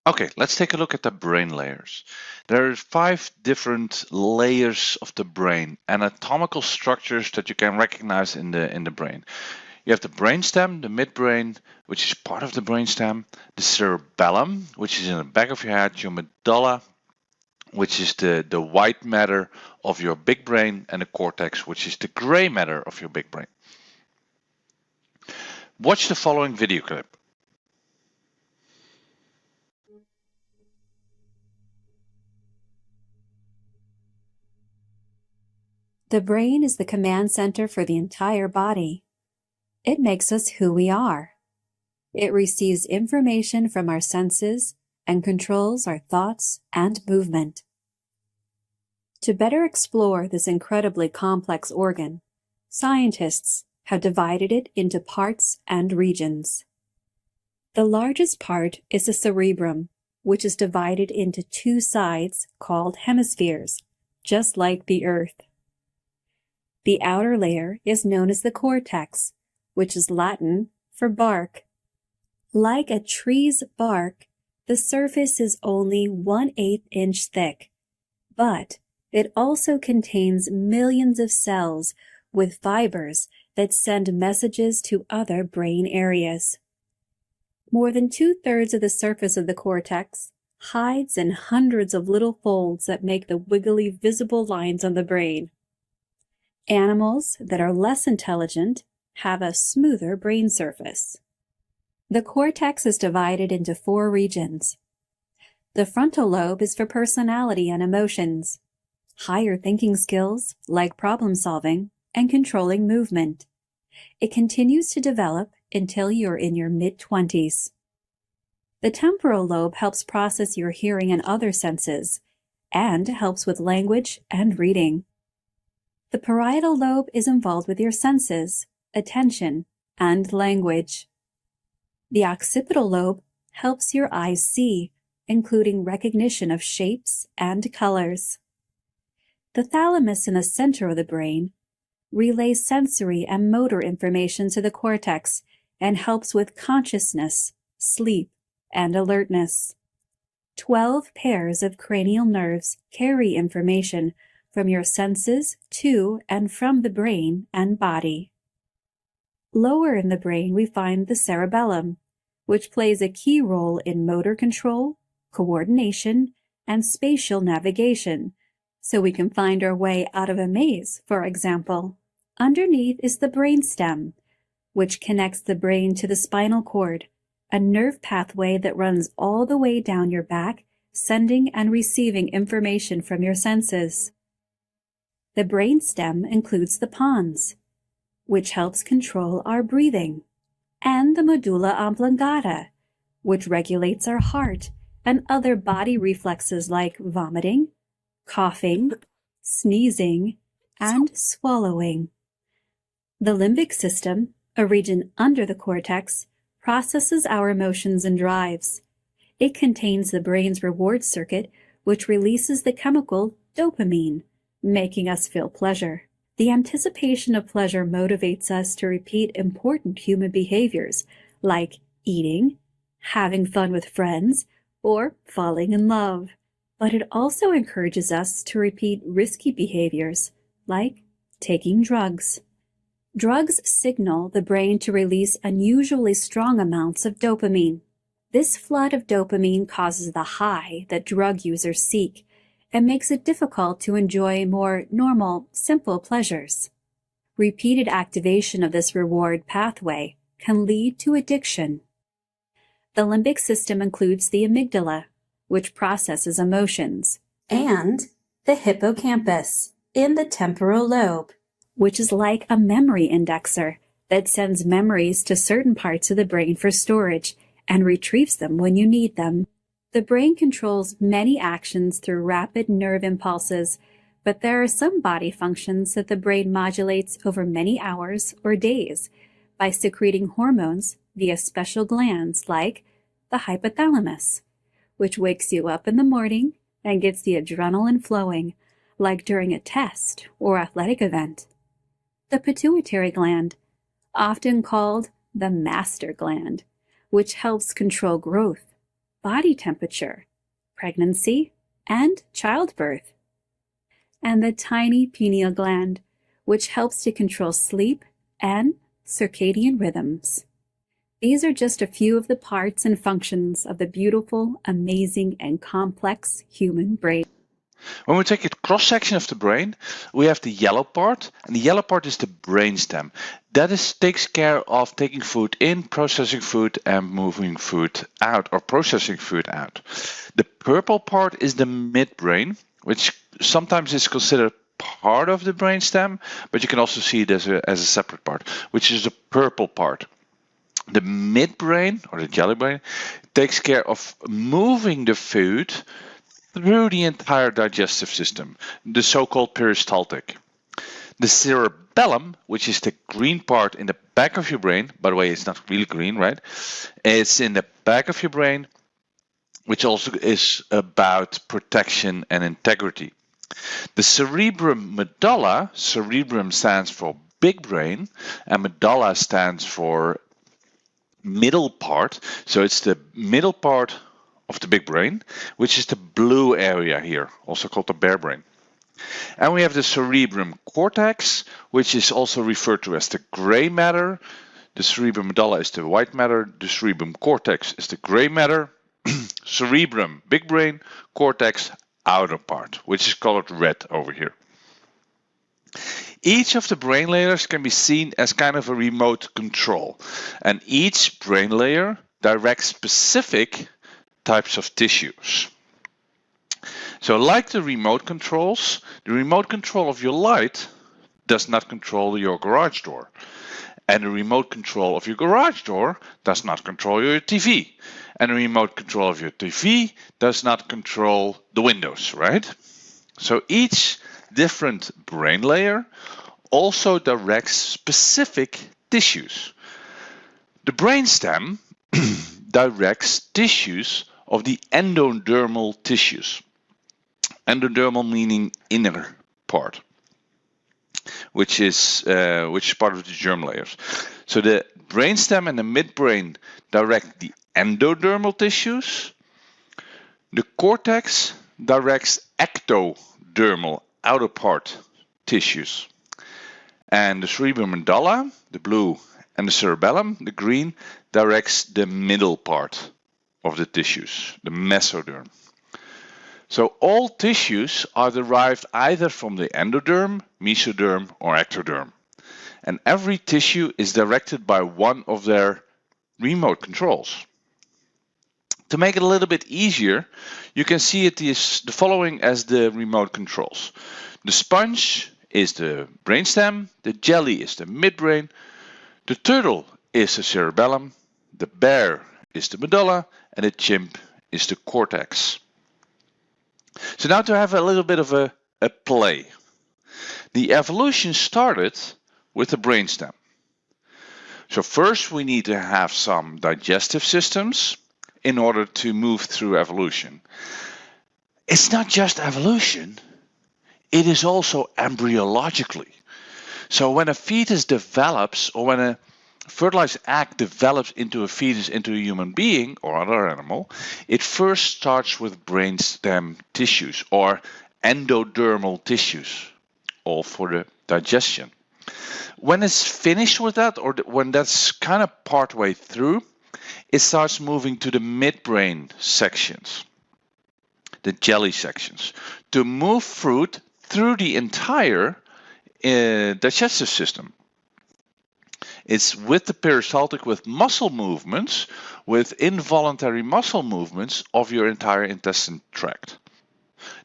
Okay, let's take a look at the brain layers. There are 5 different layers of the brain, anatomical structures that you can recognize in the brain. You have the brainstem, the midbrain, which is part of the brainstem, the cerebellum, which is in the back of your head, your medulla, which is the white matter of your big brain, and the cortex, which is the gray matter of your big brain. Watch the following video clip. The brain is the command center for the entire body. It makes us who we are. It receives information from our senses and controls our thoughts and movement. To better explore this incredibly complex organ, scientists have divided it into parts and regions. The largest part is the cerebrum, which is divided into 2 sides called hemispheres, just like the Earth. The outer layer is known as the cortex, which is Latin for bark. Like a tree's bark, the surface is only 1/8 inch thick, but it also contains millions of cells with fibers that send messages to other brain areas. More than 2/3 of the surface of the cortex hides in hundreds of little folds that make the wiggly visible lines on the brain. Animals that are less intelligent have a smoother brain surface. The cortex is divided into 4 regions. The frontal lobe is for personality and emotions, higher thinking skills like problem solving and controlling movement. It continues to develop until you're in your mid-20s. The temporal lobe helps process your hearing and other senses, and helps with language and reading. The parietal lobe is involved with your senses, attention, and language. The occipital lobe helps your eyes see, including recognition of shapes and colors. The thalamus in the center of the brain relays sensory and motor information to the cortex and helps with consciousness, sleep, and alertness. 12 pairs of cranial nerves carry information from your senses to and from the brain and body. Lower in the brain we find the cerebellum, which plays a key role in motor control, coordination, and spatial navigation, so we can find our way out of a maze, for example. Underneath is the brainstem, which connects the brain to the spinal cord, a nerve pathway that runs all the way down your back, sending and receiving information from your senses. The brainstem includes the pons, which helps control our breathing, and the medulla oblongata, which regulates our heart and other body reflexes like vomiting, coughing, sneezing, and swallowing. The limbic system, a region under the cortex, processes our emotions and drives. It contains the brain's reward circuit, which releases the chemical dopamine, making us feel pleasure. The anticipation of pleasure motivates us to repeat important human behaviors like eating, having fun with friends, or falling in love. But it also encourages us to repeat risky behaviors like taking drugs. Drugs signal the brain to release unusually strong amounts of dopamine. This flood of dopamine causes the high that drug users seek, and makes it difficult to enjoy more normal, simple pleasures. Repeated activation of this reward pathway can lead to addiction. The limbic system includes the amygdala, which processes emotions, and the hippocampus in the temporal lobe, which is like a memory indexer that sends memories to certain parts of the brain for storage and retrieves them when you need them. The brain controls many actions through rapid nerve impulses, but there are some body functions that the brain modulates over many hours or days by secreting hormones via special glands like the hypothalamus, which wakes you up in the morning and gets the adrenaline flowing, like during a test or athletic event. The pituitary gland, often called the master gland, which helps control growth, body temperature, pregnancy, and childbirth. And the tiny pineal gland, which helps to control sleep and circadian rhythms. These are just a few of the parts and functions of the beautiful, amazing, and complex human brain. When we take a cross-section of the brain, we have the yellow part, and the yellow part is the brainstem. That takes care of taking food in, processing food, and moving food out, or processing food out. The purple part is the midbrain, which sometimes is considered part of the brainstem, but you can also see it as a separate part, which is the purple part. The midbrain, or the jelly brain, takes care of moving the food through the entire digestive system, the so-called peristaltic. The cerebellum, which is the green part in the back of your brain, by the way, it's not really green, right? It's in the back of your brain, which also is about protection and integrity. The cerebrum medulla, cerebrum stands for big brain, and medulla stands for middle part. So it's the middle part of the big brain, which is the blue area here, also called the bare brain. And we have the cerebrum cortex, which is also referred to as the gray matter. The cerebrum medulla is the white matter. The cerebrum cortex is the gray matter. Cerebrum, big brain, cortex, outer part, which is colored red over here. Each of the brain layers can be seen as kind of a remote control, and each brain layer directs specific types of tissues. So like the remote controls, the remote control of your light does not control your garage door. And the remote control of your garage door does not control your TV. And the remote control of your TV does not control the windows, right? So each different brain layer also directs specific tissues. The brainstem directs tissues of the endodermal tissues. Endodermal meaning inner part, which is part of the germ layers. So the brainstem and the midbrain direct the endodermal tissues. The cortex directs ectodermal, outer part tissues. And the cerebrum medulla, the blue, and the cerebellum, the green, directs the middle part of the tissues, the mesoderm. So all tissues are derived either from the endoderm, mesoderm, or ectoderm. And every tissue is directed by one of their remote controls. To make it a little bit easier, you can see it is the following as the remote controls. The sponge is the brainstem, the jelly is the midbrain, the turtle is the cerebellum, the bear is the medulla, and the chimp is the cortex. So now to have a little bit of a play. The evolution started with the brainstem. So first we need to have some digestive systems in order to move through evolution. It's not just evolution, it is also embryologically. So when a fetus develops, or when a fertilized egg develops into a fetus, into a human being or other animal, it first starts with brainstem tissues or endodermal tissues, all for the digestion. When it's finished with that, or when that's kind of part way through, it starts moving to the midbrain sections, the jelly sections, to move fruit through the entire digestive system. It's with the peristaltic, with muscle movements, with involuntary muscle movements of your entire intestine tract.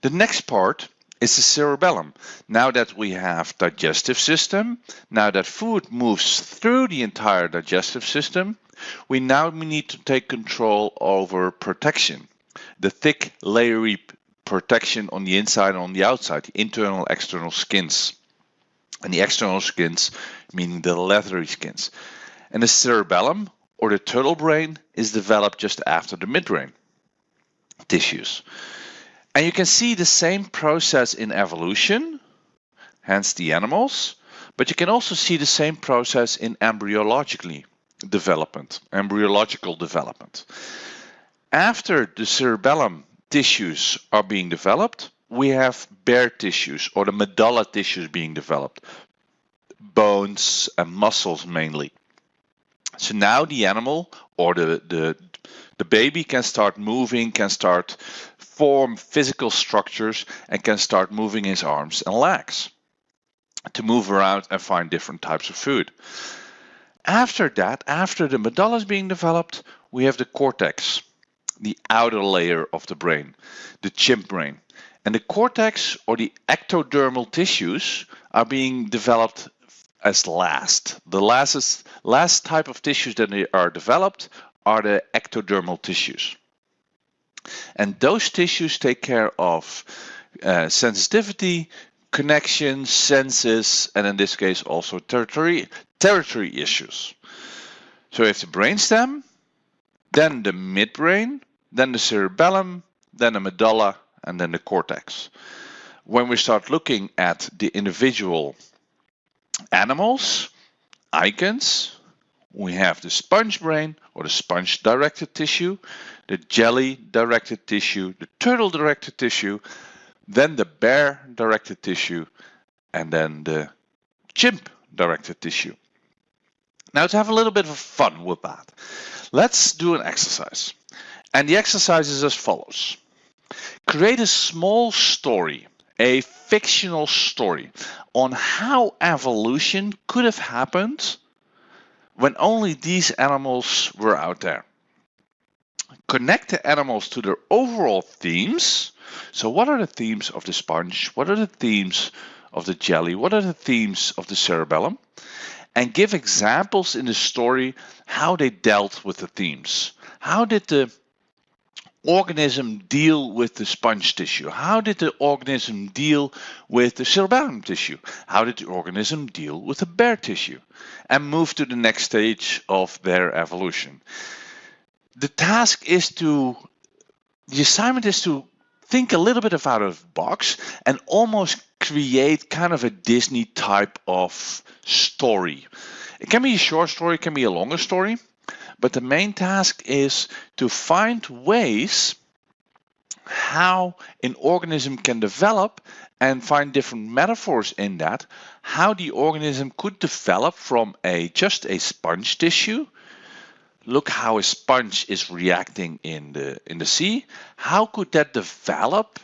The next part is the cerebellum. Now that we have digestive system, now that food moves through the entire digestive system, we now need to take control over protection. The thick, layery protection on the inside and on the outside, the internal, external skins. And the external skins, meaning the leathery skins. And the cerebellum, or the turtle brain, is developed just after the midbrain tissues. And you can see the same process in evolution, hence the animals, But you can also see the same process in embryological development. After the cerebellum tissues are being developed, we have bare tissues or the medulla tissues being developed, bones and muscles mainly. So now the animal or the baby can start moving, can start form physical structures, and can start moving his arms and legs to move around and find different types of food. After that, after the medulla is being developed, we have the cortex, the outer layer of the brain, the chimp brain. And the cortex or the ectodermal tissues are being developed as last. The last type of tissues that are developed are the ectodermal tissues. And those tissues take care of sensitivity, connections, senses, and in this case also territory issues. So if the brainstem, then the midbrain, then the cerebellum, then the medulla, and then the cortex. When we start looking at the individual animals, icons, we have the sponge brain or the sponge directed tissue, the jelly directed tissue, the turtle directed tissue, then the bear directed tissue, and then the chimp directed tissue. Now to have a little bit of fun with that, let's do an exercise. And the exercise is as follows. Create a small story, a fictional story, on how evolution could have happened when only these animals were out there. Connect the animals to their overall themes. So what are the themes of the sponge? What are the themes of the jelly? What are the themes of the cerebellum? And give examples in the story how they dealt with the themes. How did the organism deal with the sponge tissue? How did the organism deal with the cerebellum tissue? How did the organism deal with the bear tissue? And move to the next stage of their evolution. The assignment is to think a little bit out of the box and almost create kind of a Disney type of story. It can be a short story, it can be a longer story, but the main task is to find ways how an organism can develop and find different metaphors in that, how the organism could develop from just a sponge tissue. Look how a sponge is reacting in the sea. How could that develop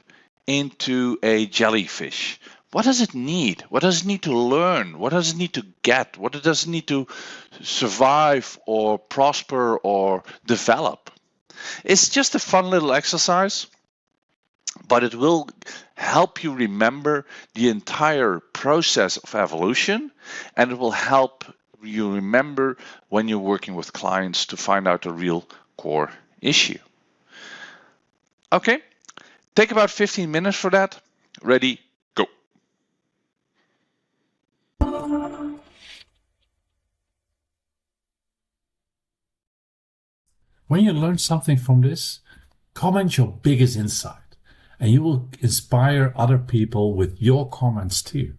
into a jellyfish? What does it need? What does it need to learn? What does it need to get? What does it need to survive or prosper or develop? It's just a fun little exercise, but it will help you remember the entire process of evolution, and it will help you remember when you're working with clients to find out the real core issue. Okay, take about 15 minutes for that. Ready, go. When you learn something from this, comment your biggest insight, and you will inspire other people with your comments too.